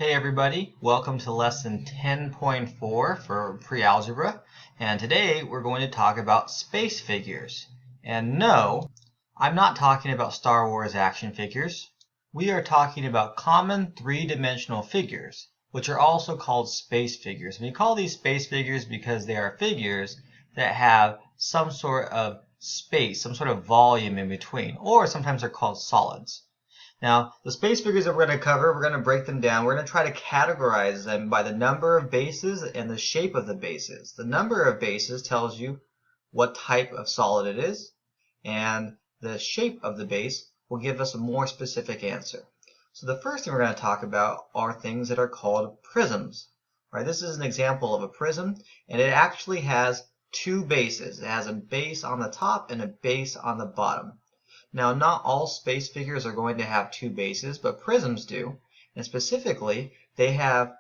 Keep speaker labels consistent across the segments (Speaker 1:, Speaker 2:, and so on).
Speaker 1: Hey everybody, welcome to lesson 10.4 for pre-algebra, and today we're going to talk about space figures. And no, I'm not talking about Star Wars action figures. We are talking about common three-dimensional figures, which are also called space figures. And we call these space figures because they are figures that have some sort of space, some sort of volume in between, or sometimes they're called solids. Now, the space figures that we're going to cover, we're going to break them down. We're going to try to categorize them by the number of bases and the shape of the bases. The number of bases tells you what type of solid it is, and the shape of the base will give us a more specific answer. So the first thing we're going to talk about are things that are called prisms. Right? This is an example of a prism, and it actually has two bases. It has a base on the top and a base on the bottom. Now, not all space figures are going to have two bases, but prisms do. And specifically, they have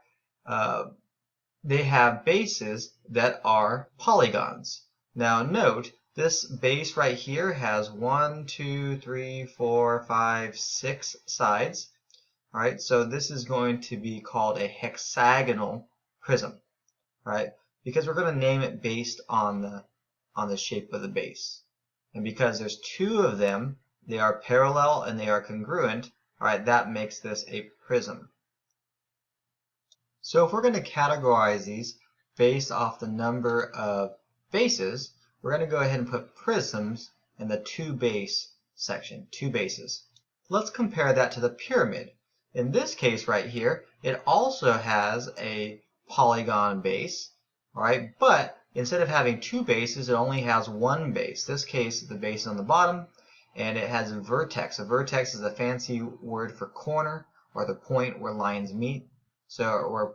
Speaker 1: bases that are polygons. Now, note, this base right here has 1, 2, 3, 4, 5, 6 sides. All right, so this is going to be called a hexagonal prism, right? Because we're going to name it based on the shape of the base. And because there's two of them, they are parallel and they are congruent, all right, that makes this a prism. So if we're going to categorize these based off the number of bases, we're going to go ahead and put prisms in the two base section, two bases. Let's compare that to the pyramid. In this case right here, it also has a polygon base, all right, but instead of having two bases, it only has one base. In this case, the base is on the bottom, and it has a vertex. A vertex is a fancy word for corner, or the point where lines meet. So,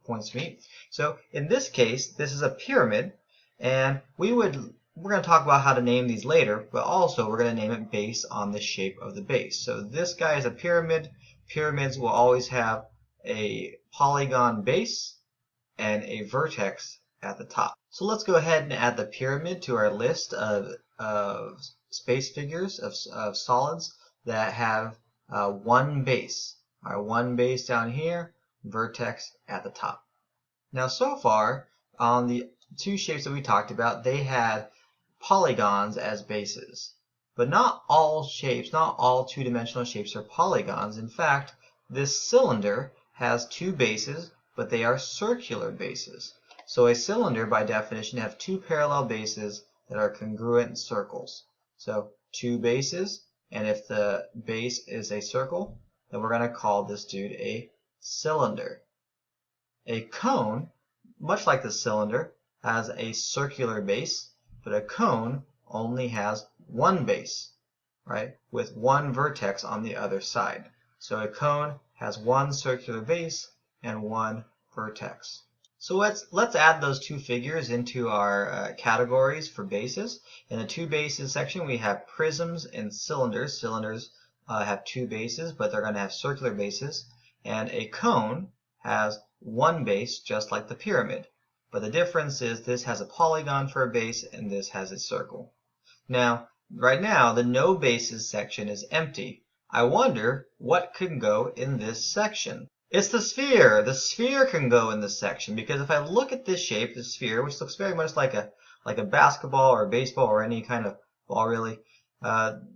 Speaker 1: points meet. So, in this case, this is a pyramid, and we're going to talk about how to name these later, but also we're going to name it based on the shape of the base. So, this guy is a pyramid. Pyramids will always have a polygon base and a vertex at the top. So let's go ahead and add the pyramid to our list of space figures of solids that have one base. All right, one base down here, vertex at the top. Now so far, on the two shapes that we talked about, they had polygons as bases. But not all shapes, not all two-dimensional shapes are polygons. In fact, this cylinder has two bases, but they are circular bases. So a cylinder, by definition, have two parallel bases that are congruent circles. So two bases, and if the base is a circle, then we're going to call this dude a cylinder. A cone, much like the cylinder, has a circular base, but a cone only has one base, right, with one vertex on the other side. So a cone has one circular base and one vertex. So let's add those two figures into our categories for bases. In the two bases section, we have prisms and cylinders. Cylinders have two bases, but they're going to have circular bases. And a cone has one base, just like the pyramid. But the difference is this has a polygon for a base, and this has a circle. Now, right now, the no bases section is empty. I wonder what could go in this section. It's the sphere. The sphere can go in this section because if I look at this shape, the sphere, which looks very much like a basketball or a baseball or any kind of ball really,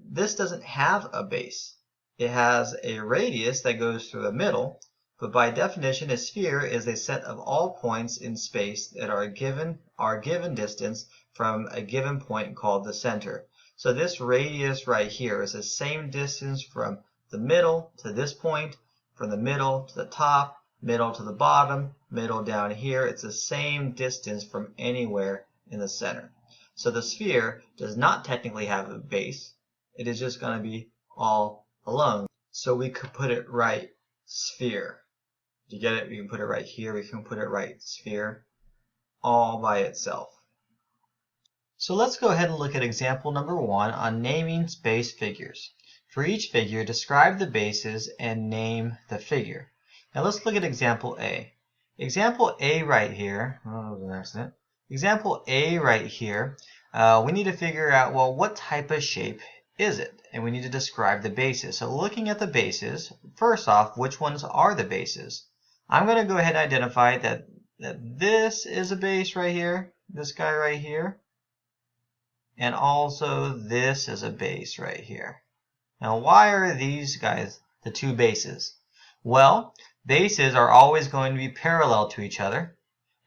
Speaker 1: this doesn't have a base. It has a radius that goes through the middle, but by definition, a sphere is a set of all points in space that are a given distance from a given point called the center. So this radius right here is the same distance from the middle to this point, from the middle to the top, middle to the bottom, middle down here. It's the same distance from anywhere in the center. So the sphere does not technically have a base. It is just going to be all alone. So we could put it right sphere. Do you get it? We can put it right here. We can put it right sphere all by itself. So let's go ahead and look at example number 1 on naming space figures. For each figure, describe the bases and name the figure. Now let's look at example A. Example A right here, oh, that was an accident. Example A right here, we need to figure out, well, what type of shape is it? And we need to describe the bases. So looking at the bases, first off, which ones are the bases? I'm going to go ahead and identify that this is a base right here, this guy right here, and also this is a base right here. Now, why are these guys the two bases? Well, bases are always going to be parallel to each other,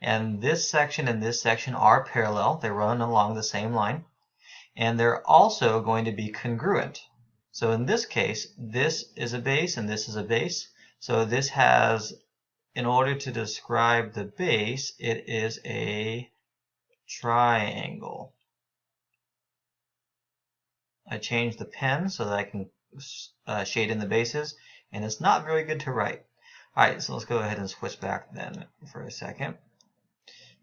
Speaker 1: and this section and this section are parallel. They run along the same line, and they're also going to be congruent. So in this case, this is a base and this is a base. So this has, in order to describe the base, it is a triangle. I changed the pen so that I can shade in the bases, and it's not very good to write. Alright, so let's go ahead and switch back then for a second.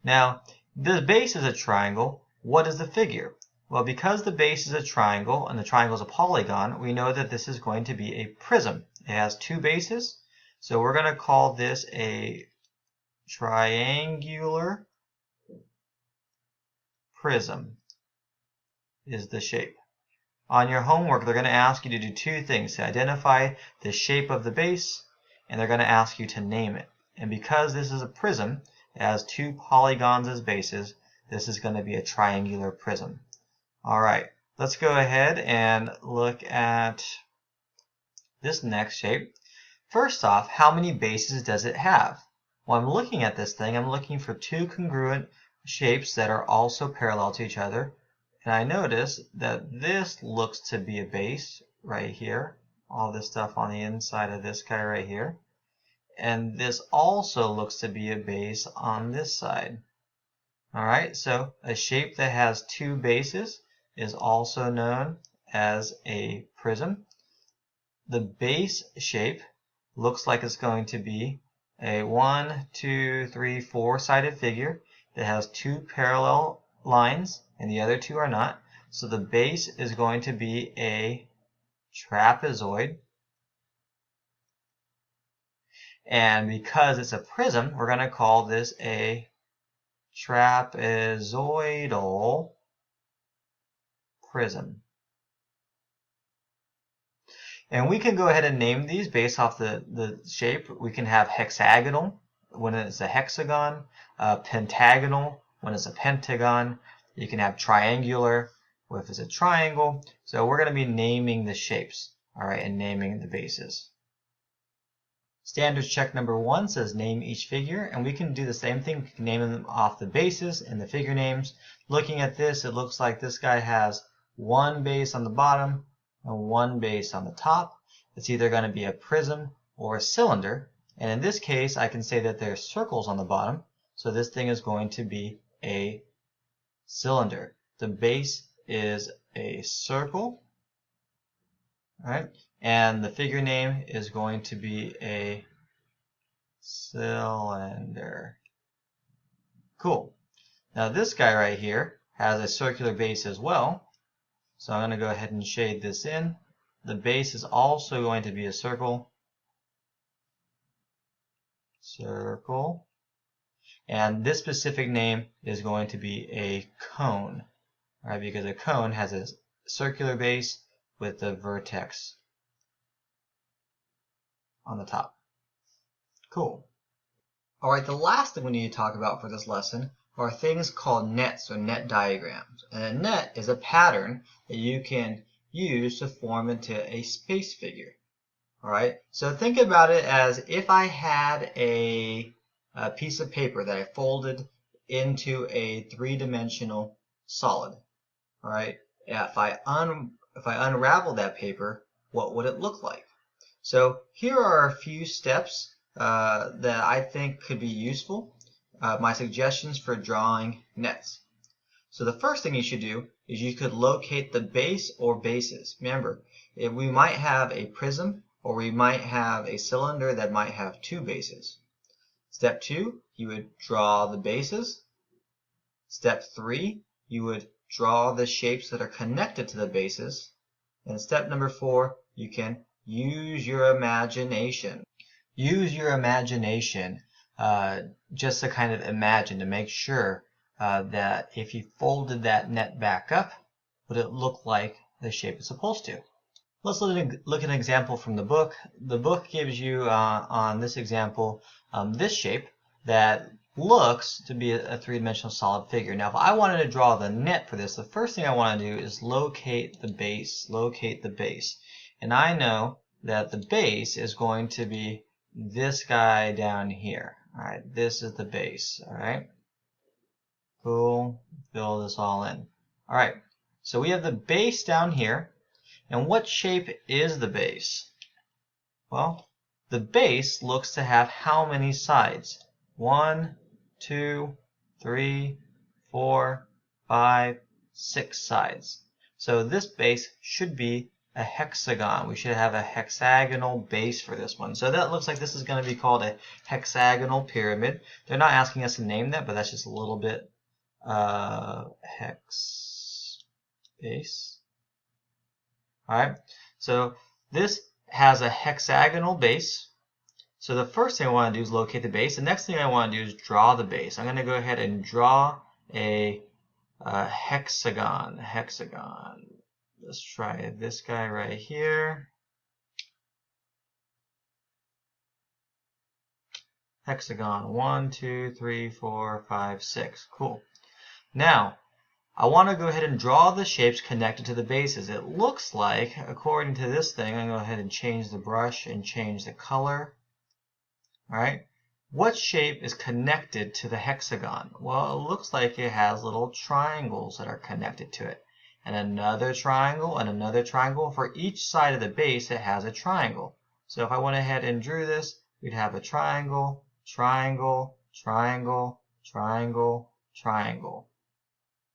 Speaker 1: Now, the base is a triangle. What is the figure? Well, because the base is a triangle and the triangle is a polygon, we know that this is going to be a prism. It has two bases, so we're going to call this a triangular prism is the shape. On your homework, they're going to ask you to do two things: to identify the shape of the base, and they're going to ask you to name it. And because this is a prism, it has two polygons as bases, this is going to be a triangular prism. Alright, let's go ahead and look at this next shape. First off, how many bases does it have? Well, I'm looking at this thing, I'm looking for two congruent shapes that are also parallel to each other. And I notice that this looks to be a base right here. All this stuff on the inside of this guy right here. And this also looks to be a base on this side. Alright, so a shape that has two bases is also known as a prism. The base shape looks like it's going to be a 1, 2, 3, 4-sided figure that has two parallel lines and the other two are not. So the base is going to be a trapezoid. And because it's a prism, we're going to call this a trapezoidal prism. And we can go ahead and name these based off the shape. We can have hexagonal when it's a hexagon, pentagonal when it's a pentagon. You can have triangular if it's a triangle. So we're going to be naming the shapes, all right, and naming the bases. Standards check number 1 says name each figure, and we can do the same thing. We can name them off the bases and the figure names. Looking at this, it looks like this guy has one base on the bottom and one base on the top. It's either going to be a prism or a cylinder, and in this case I can say that there's circles on the bottom, so this thing is going to be a cylinder. The base is a circle, all right, and the figure name is going to be a cylinder. Cool. Now this guy right here has a circular base as well, so I'm going to go ahead and shade this in. The base is also going to be a circle, circle, and this specific name is going to be a cone, right? Because a cone has a circular base with the vertex on the top. Cool. Alright, the last thing we need to talk about for this lesson are things called nets or net diagrams. And a net is a pattern that you can use to form into a space figure. Alright, so think about it as if I had a piece of paper that I folded into a three-dimensional solid. Alright, if I unravel that paper, what would it look like? So here are a few steps that I think could be useful. My suggestions for drawing nets. So the first thing you should do is you could locate the base or bases. Remember, if we might have a prism or we might have a cylinder that might have two bases. Step 2, you would draw the bases. Step 3, you would draw the shapes that are connected to the bases. And step number 4, you can use your imagination. Use your imagination just to kind of imagine, to make sure that if you folded that net back up, would it look like the shape is supposed to. Let's look at an example from the book. The book gives you, on this example, this shape that looks to be a three-dimensional solid figure. Now, if I wanted to draw the net for this, the first thing I want to do is locate the base. And I know that the base is going to be this guy down here. All right, this is the base. All right, cool. Fill this all in. All right, so we have the base down here. And what shape is the base? Well, the base looks to have how many sides? 1, 2, 3, 4, 5, 6 sides. So this base should be a hexagon. We should have a hexagonal base for this one. So that looks like this is going to be called a hexagonal pyramid. They're not asking us to name that, but that's just a little bit hex base. Alright, so this has a hexagonal base. So the first thing I want to do is locate the base. The next thing I want to do is draw the base. I'm going to go ahead and draw a hexagon. Let's try this guy right here. Hexagon. 1, 2, 3, 4, 5, 6. Cool. Now, I want to go ahead and draw the shapes connected to the bases. It looks like, according to this thing, I'm going to go ahead and change the brush and change the color. Alright, what shape is connected to the hexagon? Well, it looks like it has little triangles that are connected to it. And another triangle and another triangle. For each side of the base, it has a triangle. So if I went ahead and drew this, we'd have a triangle, triangle, triangle, triangle, triangle.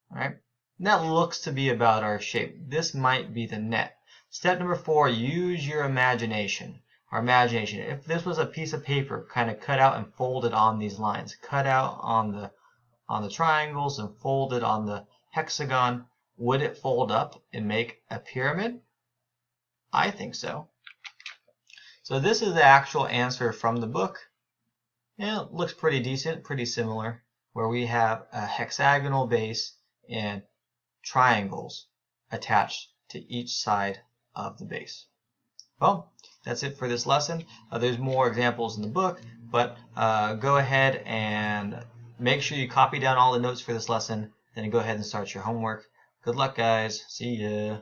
Speaker 1: Alright, that looks to be about our shape. This might be the net. Step number 4, use your imagination. Our imagination. If this was a piece of paper kind of cut out and folded on these lines, cut out on the triangles and folded on the hexagon, would it fold up and make a pyramid? I think so. So this is the actual answer from the book. And it looks pretty decent, pretty similar, where we have a hexagonal base and triangles attached to each side of the base. Well, that's it for this lesson. There's more examples in the book, but go ahead and make sure you copy down all the notes for this lesson, then go ahead and start your homework. Good luck, guys. See ya.